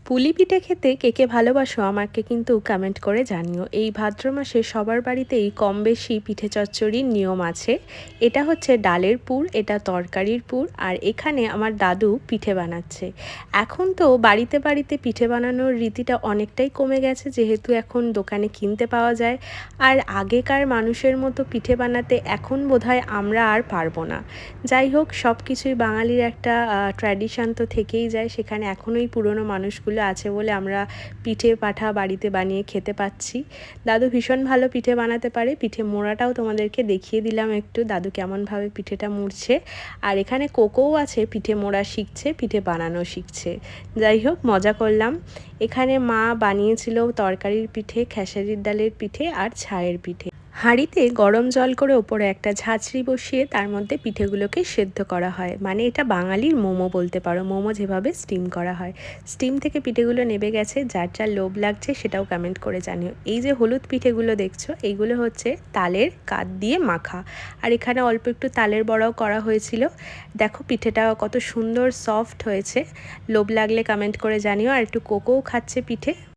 পুলি পিঠে খেতে কে কে ভালোবাসো আমাকে কিন্তু কমেন্ট করে জানিও। এই ভাদ্র মাসে সবার বাড়িতেই কম বেশি পিঠে চচ্চড়ির নিয়ম আছে। এটা হচ্ছে ডালের পুর, এটা তরকারির পুর, আর এখানে আমার দাদু পিঠে বানাচ্ছে। এখন তো বাড়িতে বাড়িতে পিঠে বানানোর রীতিটা অনেকটাই কমে গেছে, যেহেতু এখন দোকানে কিনতে পাওয়া যায়। আর আগেকার মানুষের মতো পিঠে বানাতে এখন বোধহয় আমরা আর পারবো না। যাই হোক, সব কিছুই বাঙালির একটা ট্র্যাডিশন তো থেকেই যায়, সেখানে এখনোই পুরনো মানুষগুলো আছে বলে আমরা পিঠে পাঠা বাড়িতে বানিয়ে খেতে পাচ্ছি। দাদু ভীষণ ভালো পিঠে বানাতে পারে। পিঠে মোড়াটাও তোমাদেরকে দেখিয়ে দিলাম একটু, দাদু কেমনভাবে পিঠেটা মুড়ছে। আর এখানে কোকোও আছে, পিঠে মোড়া শিখছে, পিঠে বানানো শিখছে। যাই হোক, মজা করলাম। এখানে মা বানিয়েছিল তরকারির পিঠে, খেসারির ডালের পিঠে আর ছায়ের পিঠে। হাঁড়িতে গরম জল করে ওপরে একটা ঝাঁঝরি বসিয়ে তার মধ্যে পিঠেগুলোকে সেদ্ধ করা হয়, মানে এটা বাঙালির মোমো বলতে পারো। মোমো যেভাবে স্টিম করা হয়, স্টিম থেকে পিঠেগুলো নেবে গেছে। যার যার লোভ লাগছে সেটাও কমেন্ট করে জানিও। এই যে হলুদ পিঠেগুলো দেখছো, এইগুলো হচ্ছে তালের কাঠ দিয়ে মাখা। আর এখানে অল্প একটু তালের বড়াও করা হয়েছিল। দেখো পিঠেটা কত সুন্দর সফট হয়েছে। লোভ লাগলে কমেন্ট করে জানিও। আর একটু কোকোও খাচ্ছে পিঠে।